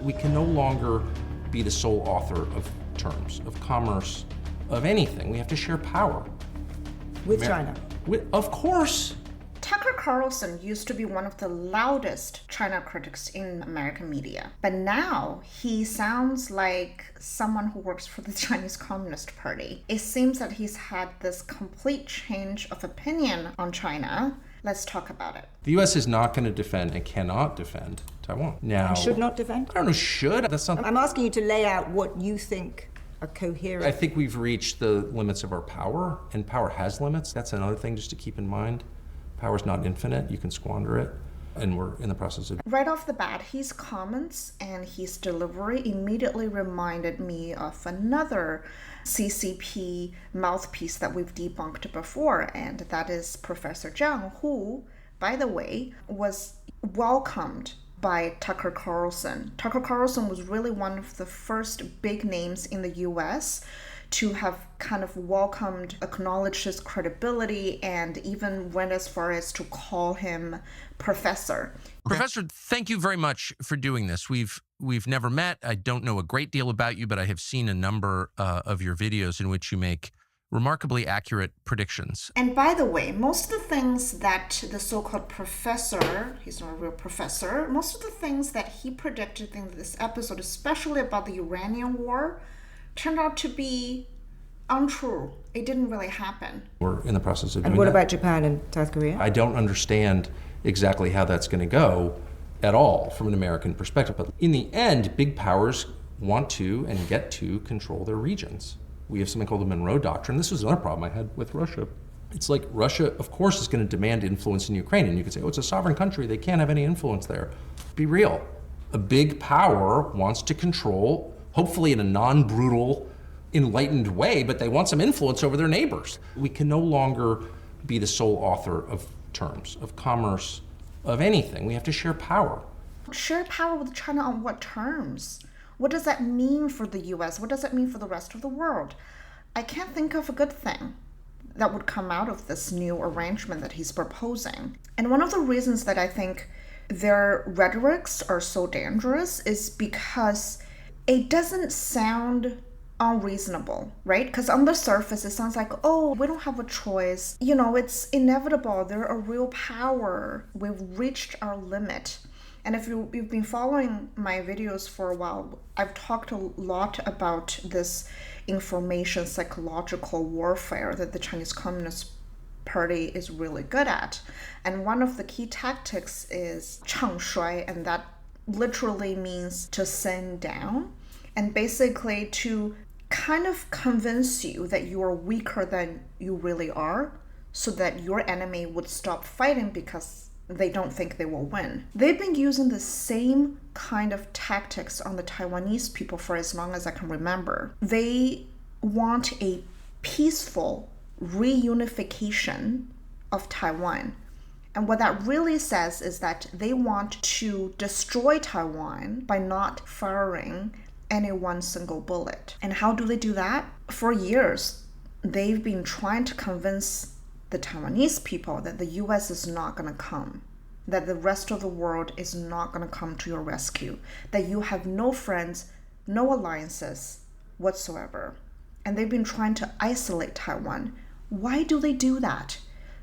We can no longer be the sole author of terms, of commerce, of anything. We have to share power. With China? Of course. Tucker Carlson used to be one of the loudest China critics in American media, but now he sounds like someone who works for the Chinese Communist Party. It seems that he's had this complete change of opinion on China. Let's talk about it. The U.S. is not going to defend and cannot defend Taiwan. Now, And should not defend? I don't know, should? That's not... I'm asking you to lay out what you think a coherent... I think we've reached the limits of our power, and power has limits. That's another thing just to keep in mind. Power's not infinite, you can squander it, and we're in the process of... Right off the bat, his comments and his delivery immediately reminded me of another CCP mouthpiece that we've debunked before, and that is Professor Zhang, who, by the way, was welcomed by Tucker Carlson. Tucker Carlson was really one of the first big names in the US to have kind of welcomed, acknowledged his credibility, and even went as far as to call him professor. Professor, thank you very much for doing this. We've never met. I don't know a great deal about you, but I have seen a number of your videos in which you make remarkably accurate predictions. And by the way, most of the things that the so-called professor, he's not a real professor, most of the things that he predicted in this episode, especially about the Iranian war, turned out to be untrue. It didn't really happen. We're in the process of doing And what that. about Japan and South Korea? I don't understand exactly how that's going to go at all from an American perspective. But in the end, big powers want to and get to control their regions. We have something called the Monroe Doctrine. This was another problem I had with Russia. It's like Russia, of course, is going to demand influence in Ukraine. And you could say, oh, it's a sovereign country. They can't have any influence there. Be real. A big power wants to control, hopefully in a non-brutal, enlightened way, but they want some influence over their neighbors. We can no longer be the sole author of terms, of commerce, of anything. We have to share power. Share power with China on what terms? What does that mean for the US? What does that mean for the rest of the world? I can't think of a good thing that would come out of this new arrangement that he's proposing. And one of the reasons that I think their rhetorics are so dangerous is because it doesn't sound unreasonable, right? Because on the surface, it sounds like, oh, we don't have a choice. You know, it's inevitable. They're a real power. We've reached our limit. And if you've been following my videos for a while, I've talked a lot about this information psychological warfare that the Chinese Communist Party is really good at. And one of the key tactics is Changshui, and that literally means to send down, and basically to kind of convince you that you are weaker than you really are, so that your enemy would stop fighting because they don't think they will win. They've been using the same kind of tactics on the Taiwanese people for as long as I can remember. They want a peaceful reunification of Taiwan. And what that really says is that they want to destroy Taiwan by not firing any one single bullet. And how do they do that? For years, they've been trying to convince the Taiwanese people that the US is not going to come, that the rest of the world is not going to come to your rescue, that you have no friends, no alliances whatsoever. And they've been trying to isolate Taiwan. Why do they do that?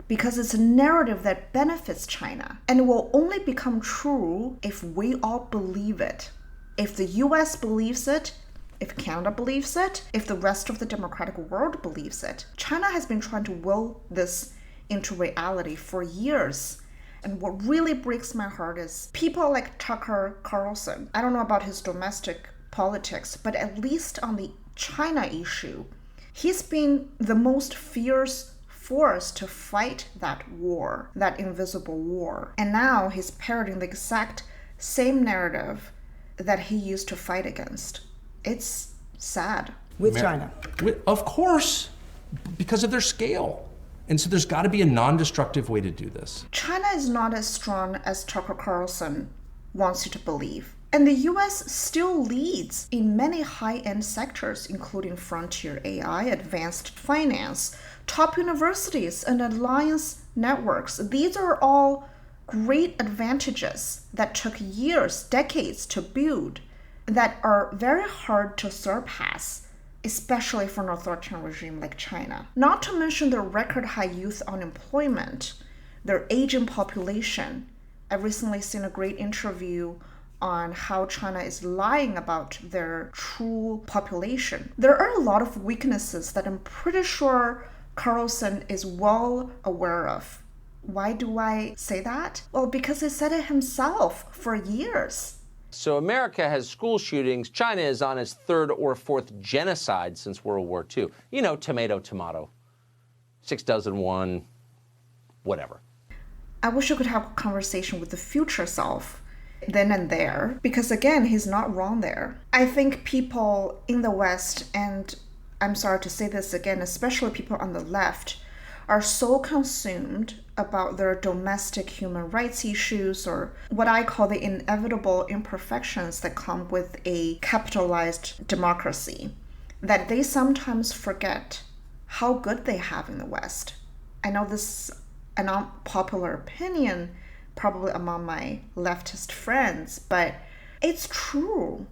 Because it's a narrative that benefits China, and it will only become true if we all believe it. If the US believes it, if Canada believes it, if the rest of the democratic world believes it. China has been trying to will this into reality for years. And what really breaks my heart is people like Tucker Carlson. I don't know about his domestic politics, but at least on the China issue, he's been the most fierce force to fight that war, that invisible war. And now he's parroting the exact same narrative that he used to fight against. It's sad. With China? Of course, because of their scale. And so there's got to be a non-destructive way to do this. China is not as strong as Tucker Carlson wants you to believe. And the US still leads in many high-end sectors, including frontier AI, advanced finance, top universities, and alliance networks. These are all great advantages that took years, decades to build. that are very hard to surpass, especially for an authoritarian regime like China. Not to mention their record high youth unemployment, their aging population. I've recently seen a great interview on how China is lying about their true population. There are a lot of weaknesses that I'm pretty sure Carlson is well aware of. Why do I say that? Well, because he said it himself for years. So America has school shootings. China is on its third or fourth genocide since World War II. You know, tomato, tomato. 6 dozen 1, whatever. I wish I could have a conversation with the future self then and there, because again, he's not wrong there. I think people in the West, and I'm sorry to say this again, especially people on the left, are so consumed about their domestic human rights issues, or what I call the inevitable imperfections that come with a capitalized democracy, that they sometimes forget how good they have in the West. I know this is an unpopular opinion, probably among my leftist friends, but it's true.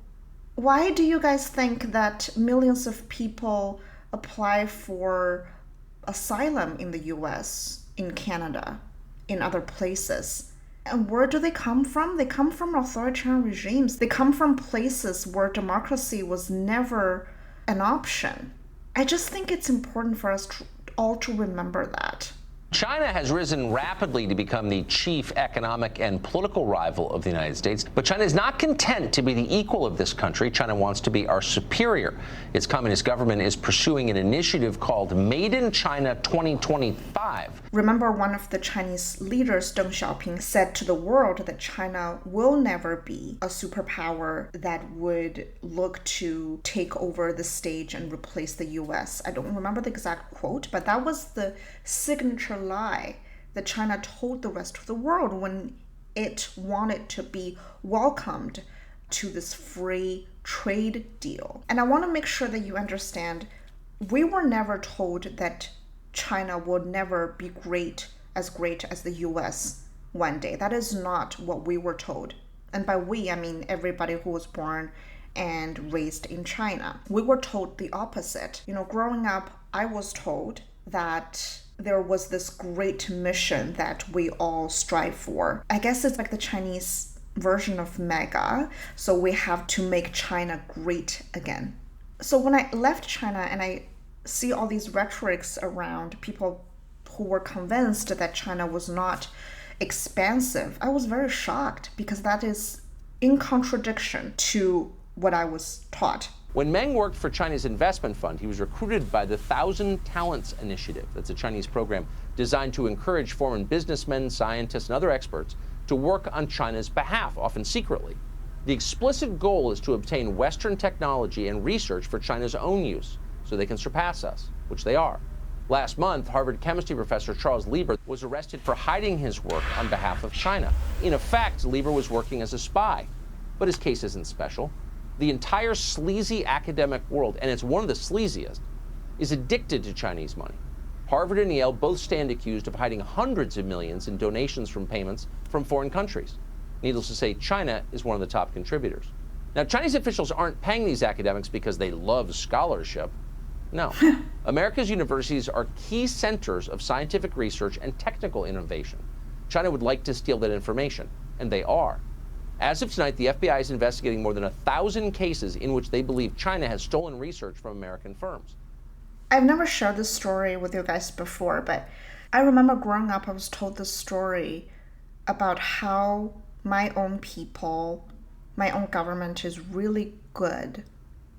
Why do you guys think that millions of people apply for asylum in the US, in Canada, in other places? And where do they come from? They come from authoritarian regimes. They come from places where democracy was never an option. I just think it's important for us all to remember that. China has risen rapidly to become the chief economic and political rival of the United States. But China is not content to be the equal of this country. China wants to be our superior. Its communist government is pursuing an initiative called Made in China 2025. Remember, one of the Chinese leaders, Deng Xiaoping, said to the world that China will never be a superpower that would look to take over the stage and replace the US. I don't remember the exact quote, but that was the signature lie that China told the rest of the world when it wanted to be welcomed to this free trade deal. And I want to make sure that you understand, we were never told that China would never be great as the US one day. That is not what we were told. And by we, I mean everybody who was born and raised in China. We were told the opposite. You know, growing up, I was told that there was this great mission that we all strive for. I guess it's like the Chinese version of mega. So we have to make China great again. So when I left China and I see all these rhetorics around people who were convinced that China was not expansive, I was very shocked, because that is in contradiction to what I was taught. When Meng worked for China's investment fund, he was recruited by the 1,000 Talents Initiative. That's a Chinese program designed to encourage foreign businessmen, scientists, and other experts to work on China's behalf, often secretly. The explicit goal is to obtain Western technology and research for China's own use, so they can surpass us, which they are. Last month, Harvard chemistry professor Charles Lieber was arrested for hiding his work on behalf of China. In effect, Lieber was working as a spy, but his case isn't special. The entire sleazy academic world, and it's one of the sleaziest, is addicted to Chinese money. Harvard and Yale both stand accused of hiding hundreds of millions in donations from payments from foreign countries. Needless to say, China is one of the top contributors. Now, Chinese officials aren't paying these academics because they love scholarship. No. America's universities are key centers of scientific research and technical innovation. China would like to steal that information, and they are. As of tonight, the FBI is investigating more than 1,000 cases in which they believe China has stolen research from American firms. I've never shared this story with you guys before, but I remember growing up, I was told this story about how my own people, my own government is really good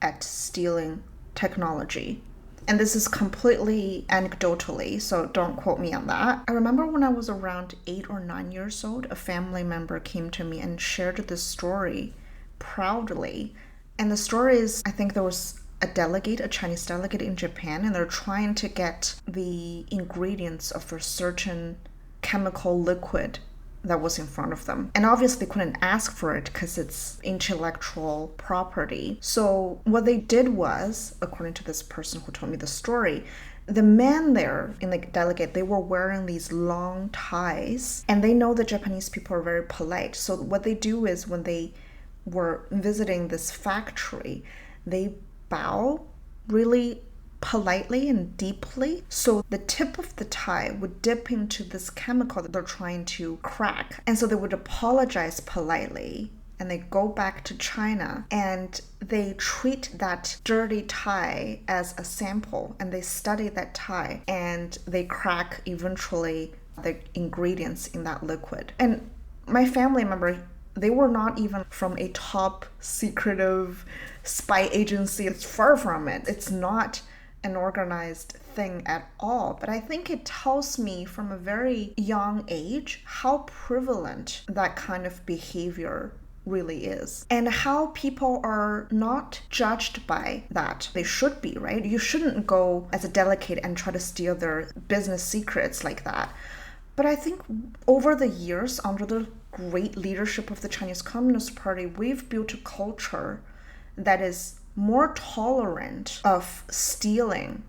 at stealing technology. And this is completely anecdotally, so don't quote me on that. I remember when I was around 8 or 9 years old, a family member came to me and shared this story proudly. And the story is, I think there was a Chinese delegate in Japan, and they're trying to get the ingredients of a certain chemical liquid that was in front of them. And obviously couldn't ask for it because it's intellectual property. So what they did was, according to this person who told me the story, the men there in the delegate, they were wearing these long ties, and they know the Japanese people are very polite. So what they do is when they were visiting this factory, they bow really politely and deeply. So the tip of the tie would dip into this chemical that they're trying to crack. And so they would apologize politely and they go back to China and they treat that dirty tie as a sample and they study that tie and they crack eventually the ingredients in that liquid. And my family member, they were not even from a top secretive spy agency. It's far from it. It's not an organized thing at all. But I think it tells me from a very young age how prevalent that kind of behavior really is and how people are not judged by that. They should be, right? You shouldn't go as a delegate and try to steal their business secrets like that. But I think over the years, under the great leadership of the Chinese Communist Party, we've built a culture that is more tolerant of stealing.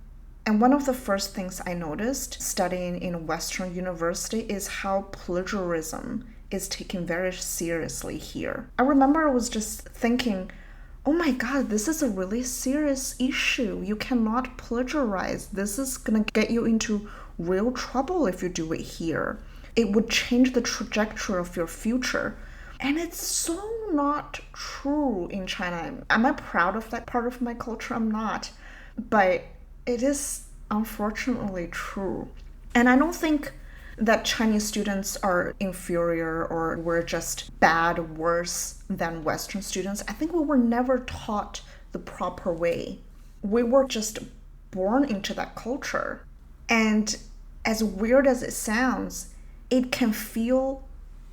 And one of the first things I noticed studying in a Western university is how plagiarism is taken very seriously here. I remember I was just thinking, oh my God, this is a really serious issue. You cannot plagiarize. This is gonna get you into real trouble if you do it here. It would change the trajectory of your future. And it's so not true in China. Am I proud of that part of my culture? I'm not. But it is unfortunately true. And I don't think that Chinese students are inferior or we're just bad, worse than Western students. I think we were never taught the proper way. We were just born into that culture. And as weird as it sounds, it can feel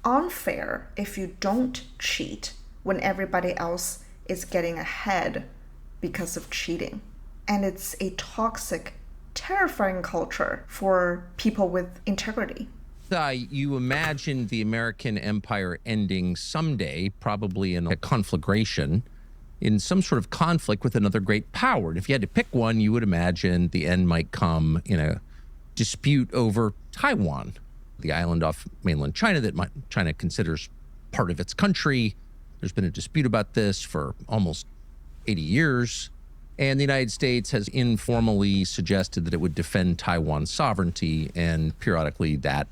unfair if you don't cheat when everybody else is getting ahead because of cheating. And it's a toxic, terrifying culture for people with integrity. You imagine the American empire ending someday, probably in a conflagration, in some sort of conflict with another great power. And if you had to pick one, you would imagine the end might come in a dispute over Taiwan, the island off mainland China that China considers part of its country. There's been a dispute about this for almost 80 years. And the United States has informally suggested that it would defend Taiwan's sovereignty, and periodically that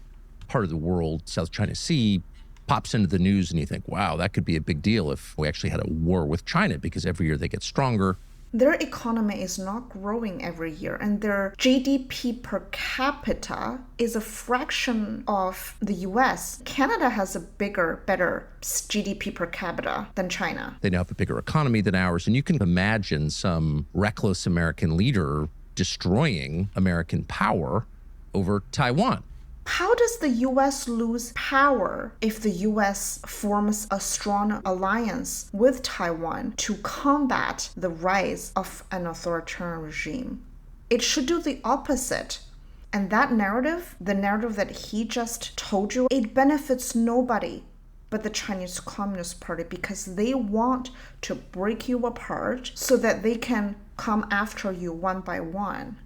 part of the world, South China Sea, pops into the news and you think, wow, that could be a big deal if we actually had a war with China, because every year they get stronger. Their economy is not growing every year, and their GDP per capita is a fraction of the US. Canada has a bigger, better GDP per capita than China. They now have a bigger economy than ours, and you can imagine some reckless American leader destroying American power over Taiwan. How does the US lose power if the US forms a strong alliance with Taiwan to combat the rise of an authoritarian regime? It should do the opposite. And that narrative, the narrative that he just told you, it benefits nobody but the Chinese Communist Party, because they want to break you apart so that they can come after you one by one.